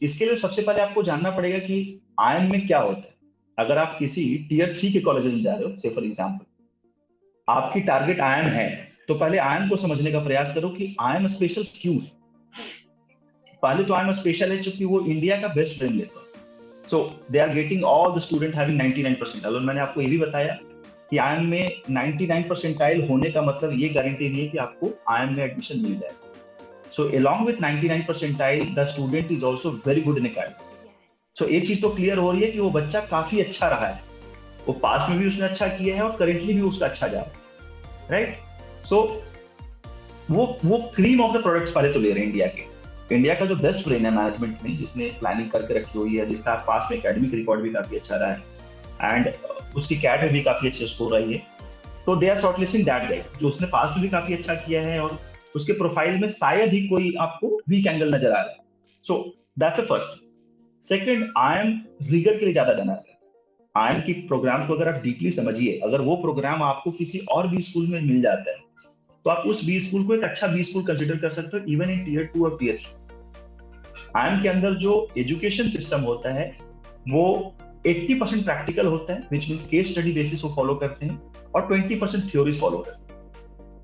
इसके लिए सबसे पहले आपको जानना पड़ेगा कि आयन में क्या होता है। अगर आप किसी टीयर 3 के कॉलेज में जा रहे हो, से फॉर एग्जाम्पल आपकी टारगेट आयन है, तो पहले आयन को समझने का प्रयास करो कि आयन स्पेशल क्यों है। पहले तो आयन स्पेशल है क्योंकि वो इंडिया का बेस्ट फ्रेंड लेता है। So they are getting all the student having 99 percentile. और मैंने आपको ये भी बताया कि आयन में 99 परसेंटाइल होने का मतलब ये गारंटी नहीं है कि आपको आयन में एडमिशन मिल जाए। So along with 99 percentile, the student is also very good in academics. So एक चीज तो क्लियर हो रही है कि वो बच्चा काफी अच्छा रहा है, वो पास्ट में भी उसने अच्छा किया है और करेंटली भी उसका अच्छा जा रहा है, राइट। सो वो क्रीम ऑफ द प्रोडक्ट्स पहले तो ले रहे हैं इंडिया के। इंडिया का जो बेस्ट ब्रेन है मैनेजमेंट में, जिसने प्लानिंग करके रखी हुई है, जिसका पास्ट में एकेडमिक रिकॉर्ड भी काफी अच्छा रहा है एंड उसकी कैट में भी काफी अच्छे स्कोर रही है, तो they are shortlisting that guide जो उसने पास्ट में भी काफी अच्छा किया है और उसके प्रोफाइल में शायद ही कोई आपको वीक एंगल नजर आ रहा है। So that's a first. Second, I am rigour के लिए ज्यादा जाना है। आई एम की प्रोग्राम्स को अगर आप डीपली समझिए, अगर वो प्रोग्राम आपको किसी और बी स्कूल में मिल जाता है तो आप उस बी स्कूल को एक अच्छा बी स्कूल कंसिडर कर सकते हो, इवन इन टीयर 2 और टीयर 3। आई एम के अंदर जो एजुकेशन सिस्टम होता है वो 80% प्रैक्टिकल होता है, which means case study basis को फॉलो करते हैं, और 20% थ्योरीज फॉलो करते हैं,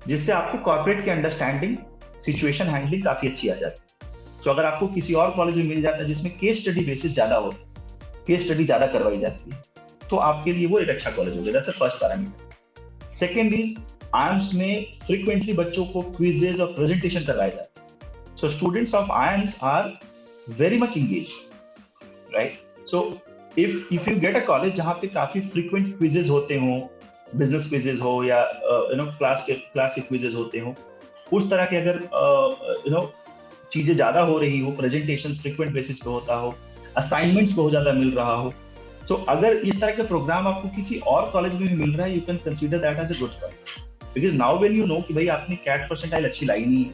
जिससे आपको कॉर्पोरेट की अंडरस्टैंडिंग, सिचुएशन हैंडलिंग काफी अच्छी आ जाती है। तो अगर आपको किसी और कॉलेज में मिल जाता है जिसमें केस स्टडी बेसिस ज्यादा होता है, केस स्टडी ज्यादा करवाई जाती है, तो आपके लिए वो एक अच्छा कॉलेज होगा। That's the first parameter. Second is, AIIMS में फ्रीक्वेंटली बच्चों को क्विजेज और प्रेजेंटेशन करवाए जाते हैं। So students of IIMs are very much engage, right. So if you get a college जहाँ पे काफी फ्रीक्वेंट क्विजेज होते हों, बिजनेस क्विजेज हो या क्लास के क्विजेज होते हो, उस तरह के अगर चीजें ज्यादा हो रही हो, प्रेजेंटेशन फ्रीक्वेंट बेसिस पे होता हो, असाइनमेंट्स बहुत ज्यादा मिल रहा हो, सो अगर इस तरह के प्रोग्राम आपको किसी और कॉलेज में भी मिल रहा है, you can consider that as a good point. Because now when you know कि भाई आपने कैट परसेंटाइल अच्छी लाई नहीं है,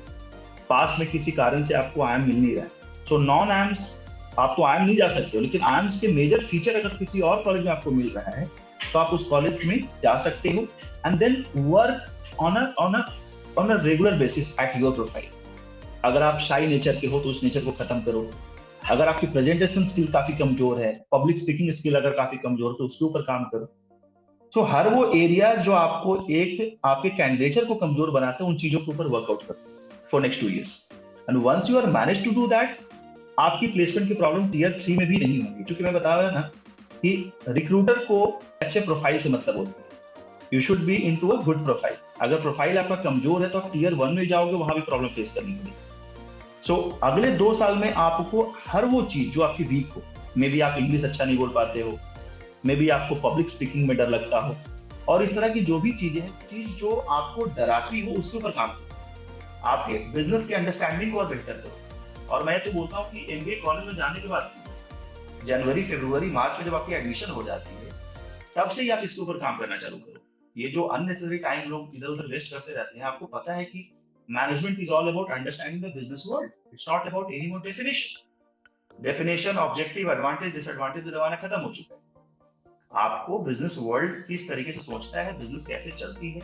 पास में किसी कारण से आपको आयम मिल नहीं रहा है, सो नॉन आयम्स आप तो आयम नहीं जा सकते हो, लेकिन आयम्स के मेजर फीचर अगर किसी और कॉलेज में आपको मिल रहा है तो आप उस कॉलेज में जा सकते हो and then work on a regular basis at your profile. अगर आप शाई नेचर के हो तो उस नेचर को खत्म करो। अगर आपकी प्रेजेंटेशन स्किल काफी कमजोर है, पब्लिक स्पीकिंग स्किल अगर काफी कमजोर है, तो उसके ऊपर काम करो। तो हर वो एरियाज जो आपको एक आपके कैंडिडेचर को कमजोर बनाते हैं, उन चीजों के ऊपर वर्कआउट करो for next 2 years। And once you are manage to do that, आपकी प्लेसमेंट की प्रॉब्लम टीयर 3 में भी नहीं होगी। क्योंकि मैं बता रहा ना कि रिक्रूटर को अच्छे प्रोफाइल से मतलब होती है। You should be into a good profile. अगर प्रोफाइल आपका कमजोर है तो आप टीयर 1 में जाओगे, वहां भी प्रॉब्लम फेस करनी पड़ेगी। सो अगले 2 साल में आपको हर वो चीज जो आपकी वीक हो, मे बी आप इंग्लिश अच्छा नहीं बोल पाते हो, मे बी आपको पब्लिक स्पीकिंग में डर लगता हो, और इस तरह की जो भी चीजें हैं, चीज जो आपको डराती हो, उसके ऊपर काम करो। आपके बिजनेस के अंडरस्टैंडिंग को और बेहतर करो। और मैं तो बोलता हूँ कि एमबीए कॉलेज में जाने के बाद जनवरी, फरवरी, मार्च में जब आपकी एडमिशन हो जाती है, तब से ही आप इसके ऊपर काम करना चालू करो। ये जो अननेसेसरी टाइम लोग इधर उधर वेस्ट करते रहते हैं, आपको पता है कि management is all about understanding the business world, it's not about any more definition, objective, advantage, disadvantage का जमाना खत्म हो चुका है। आपको बिजनेस वर्ल्ड किस तरीके से सोचता है, बिजनेस कैसे चलती है,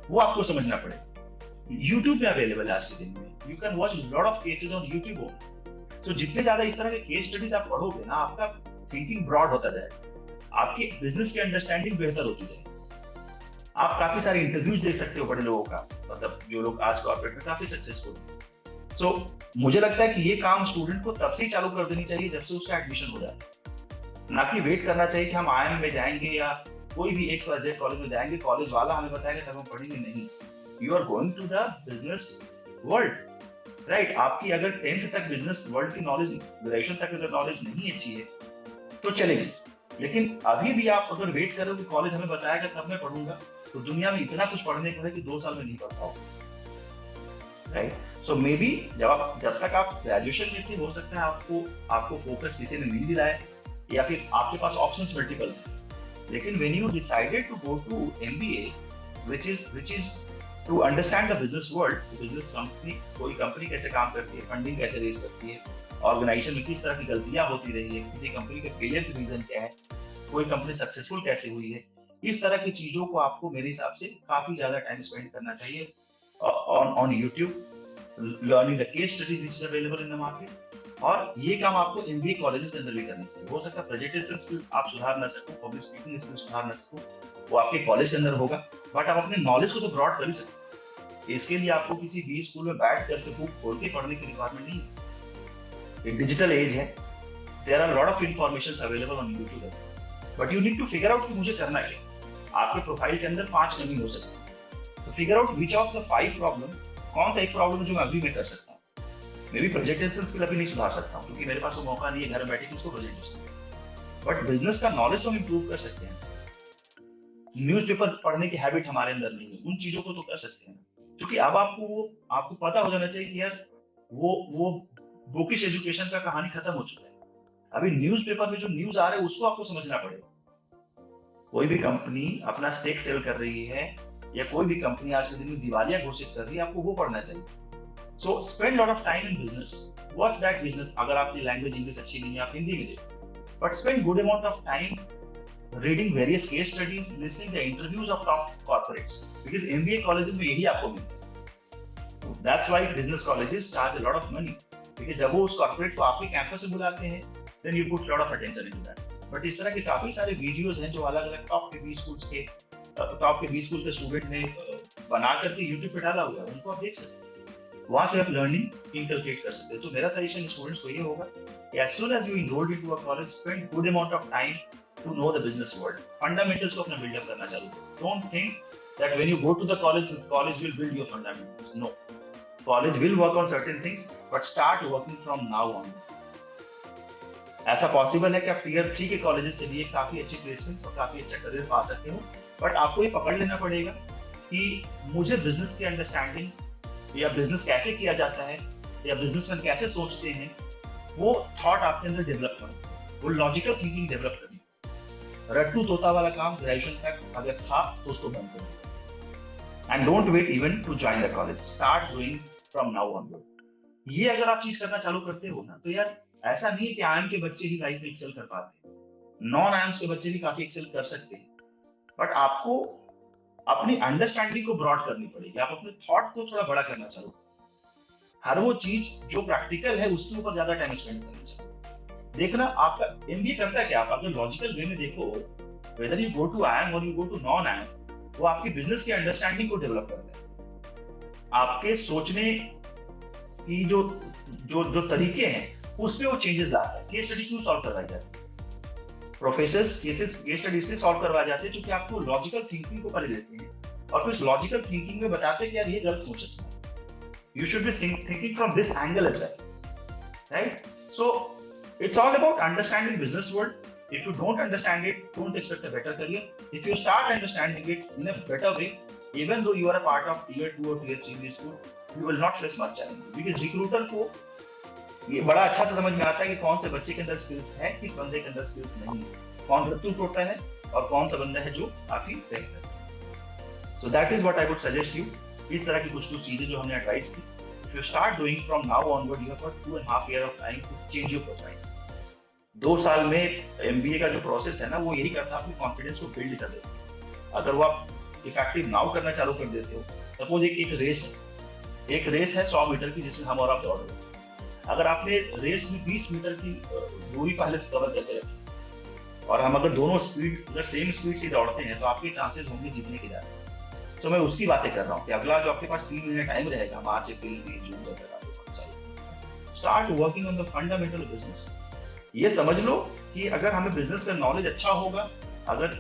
वो आपको समझना पड़ेगा। यूट्यूब पे अवेलेबल है आज के दिन में, you can watch lot of cases on YouTube. तो जितने ज्यादा इस तरह के केस स्टडीज आप पढ़ोगे ना, आपका थिंकिंग ब्रॉड होता जाएगा, आपकी बिजनेस की अंडरस्टैंडिंग बेहतर होती जाएगी। आप काफी सारे इंटरव्यूज देख सकते हो बड़े लोगों का, मतलब जो लोग आज कॉर्पोरेट में काफी सक्सेसफुल हैं। सो मुझे लगता है कि ये काम स्टूडेंट को तब से ही चालू कर देनी चाहिए जब से उसका एडमिशन हो जाए, ना कि वेट करना चाहिए कि हम आईएम में जाएंगे या कोई भी एक कॉलेज में जाएंगे, कॉलेज वाला हमें बताएगा तब हम पढ़ेंगे। नहीं, you are going to the business world, right. आपकी अगर 10th तक बिजनेस वर्ल्ड की नॉलेज, ग्रेजुएशन तक अगर नॉलेज नहीं अच्छी है तो चलेगी, लेकिन अभी भी आप अगर वेट करो कि कॉलेज हमें बताएगा तब मैं पढ़ूंगा, तो दुनिया में इतना कुछ पढ़ने को है कि 2 साल में नहीं पढ़ पाओगे, राइट। सो मे बी जब तक आप ग्रेजुएशन में थे, हो सकता है आपको फोकस किसी ने नहीं दिलाया, या फिर आपके पास ऑप्शंस मल्टीपल थे। लेकिन when you decided to go to MBA, which is to understand the business world, business company, कोई कंपनी कैसे काम करती है, फंडिंग कैसे रेज करती है, ऑर्गेनाइजेशन में किस तरह की गलतियां होती रही है, किसी कंपनी के फेलियर की रीजन क्या है, कोई कंपनी सक्सेसफुल कैसे हुई है, इस तरह की चीजों को आपको मेरे हिसाब से काफी ज्यादा टाइम स्पेंड करना चाहिए on YouTube, learning the case study which is available in the market. और ये काम आपको एमबीए कॉलेजेस के अंदर भी करना चाहिए। हो सकता है प्रेजेंटेशन स्किल आप सुधार ना सको, पब्लिक स्पीकिंग स्किल सुधार ना सको, वो आपके कॉलेज के अंदर होगा, बट आप अपने नॉलेज को तो ब्रॉड कर ही सकते हैं। इसके लिए आपको किसी भी स्कूल में बैठ करके बुक खोल के पढ़ने की रिक्वायरमेंट नहीं है। एक डिजिटल एज है, there are lot of information available on YouTube as well, but you need to figure out कि मुझे करना क्या। आपके प्रोफाइल के अंदर 5 कमी हो सकती है, तो figure out which of the 5 problem, कौन सा एक प्रॉब्लम जो मैं अभी मैं कर सकता हूँ। मे बी प्रेजेंटेशन स्किल अभी नहीं सुधार सकता हूँ क्योंकि मेरे पास वो मौका नहीं है घर में बैठे इसको प्रेजेंटेशन, बट बिजनेस का नॉलेज तो हम इंप्रूव कर सकते हैं। न्यूज़पेपर पढ़ने की हैबिट हमारे अंदर नहीं है, उन चीजों को तो कर सकते हैं, क्योंकि अब आपको पता हो जाना चाहिए कि यार वो बुकिश एजुकेशन का कहानी खत्म हो चुका है। अभी न्यूज़पेपर में जो न्यूज आ रहा है उसको आपको समझना पड़ेगा। कोई भी कंपनी अपना स्टेक सेल कर रही है या कोई भी कंपनी आज के दिन में दिवालिया घोषित कर रही है, आपको वो पढ़ना चाहिए। So spend lot of time in business, watch that business. अगर आपकी लैंग्वेज इंग्लिश अच्छी नहीं है आप हिंदी में देखो, but spend good amount of time reading various case studies, listening the interviews of top corporates, because MBA colleges में यही आपको मिलता है। That's why business colleges charge a lot of money, क्योंकि जब वो उस कॉर्पोरेट को आपके कैंपस से बुलाते हैं then you put lot of attention into that. But इस तरह के काफी सारे वीडियोस हैं जो अलग अलग टॉप के 20 स्कूल के स्टूडेंट ने बना करके यूट्यूब पे डाला हुआ है, उनको आप देख सकते हैं, वहां से आप लर्निंग इंकलकेट कर सकते हो। तो मेरा सजेशन स्टूडेंट्स को ये होगा कि as soon as you enrolled into a college, spend good amount of time to know the business world. Fundamentals को अपना बिल्डअप करना चालू करो। Don't think that when you go to the college will build your fundamentals. No, college will work on certain things, but start working from now on. ऐसा possible है कि आप tier 3 के कॉलेजेस से भी काफी अच्छी प्लेसमेंट्स और काफी अच्छा करियर पा सकते हो, बट आपको ये पकड़ लेना पड़ेगा कि मुझे बिजनेस की अंडरस्टैंडिंग या बिजनेस कैसे किया जाता है या बिजनेसमैन कैसे सोचते हैं, वो थॉट आपके अंदर डेवलप करना, वो लॉजिकल थिंकिंग डेवलप करनी। रट्टू तोता वाला काम ग्रेजुएशन तक अगर था तो उसको बंद करो। And don't wait even to join the college, start doing from now onward. ये अगर आप चीज करना चालू करते हो ना, तो यार ऐसा नहीं है कि आईएम के बच्चे ही लाइफ में एक्सेल कर पाते हैं, नॉन आईएम्स के बच्चे भी काफी एक्सेल कर सकते हैं, बट आपको अपनी अंडरस्टैंडिंग को ब्रॉड करनी पड़ेगी। आप अपने थॉट को थोड़ा बड़ा करना चालू करो। हर वो चीज जो प्रैक्टिकल है उसके ऊपर ज्यादा टाइम स्पेंड करना चाहिए। देखना आपका एमबीए करता है क्या, आप अगर लॉजिकल वे में देखो, whether you go to IIM और you go to non IIM, वो आपकी बिजनेस की अंडरस्टैंडिंग को डेवलप करता है। आपके सोचने की जो जो जो तरीके हैं उसमें वो चेंजेस लाता है। केस स्टडी क्यों सॉल्व करवाई जाती है? प्रोफेसर्स केस स्टडी इसलिए सॉल्व करवाए जाते हैं क्योंकि आपको लॉजिकल थिंकिंग को पहले देते हैं और फिर लॉजिकल थिंकिंग में बताते हैं कि यार ये गलत सोच है, you should be thinking from this angle as well, right? So it's all about understanding business world. If you don't understand it, don't expect a better career. If you start understanding it in a better way, even though you are a part of tier 2 or tier 3 in this school, you will not face much challenges, because recruiter को ये बड़ा अच्छा से समझ में आता है कि कौन से बच्चे के अंदर स्किल्स है, किस बंदे के अंदर स्किल्स नहीं है, कौन रत्तू टोटा है और कौन सा बंदा है जो काफी बेहतर है। So that is what I would suggest you. इस तरह की कुछ चीजें जो हमने एडवाइस की, if you start doing from now onward, you have got 2.5 years of time to change your profile. 2 साल में एमबीए का जो प्रोसेस है ना, वो यही करता है अपनी कॉन्फिडेंस को बिल्ड कर देता है। अगर वो आप इफेक्टिव नाउ करना चालू कर देते हो, सपोज एक रेस है 100 मीटर की जिसमें हम और आप दौड़ रहे हैं। अगर आपने रेस में 20 मीटर की दूरी पहले कवर करके रखी और हम अगर दोनों स्पीड अगर सेम स्पीड से दौड़ते हैं तो आपके चांसेस होंगे जीतने के ज्यादा। तो मैं उसकी बातें कर रहा हूँ कि अगला जो आपके पास 3 महीने टाइम रहेगा, मार्च अप्रैल मई जून तक आपको पता चाहिए, start working on the fundamental business. ये समझ लो कि अगर हमें बिजनेस का नॉलेज अच्छा होगा, अगर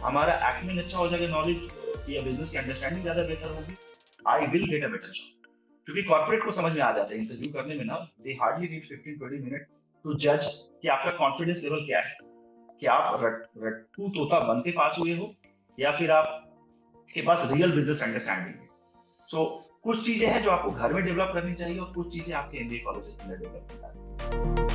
हमारा एक्टिंग अच्छा हो जाएगा, नॉलेज या बिजनेस की अंडरस्टैंडिंग ज्यादा बेहतर होगी, I will get a better job. क्योंकि कॉर्पोरेट को समझ में आ जाता है इंटरव्यू करने में ना, दे हार्डली नीड 15-20 मिनट टू जज कि आपका कॉन्फिडेंस लेवल क्या है, कि आप रट्टू तोता बन के पास हुए हो या फिर आप के पास रियल बिजनेस अंडरस्टैंडिंग है। सो कुछ चीजें हैं जो आपको घर में डेवलप करनी चाहिए और कुछ चीजें आपके एमबीए कॉलेजेस में डेवलप करनी चाहिए।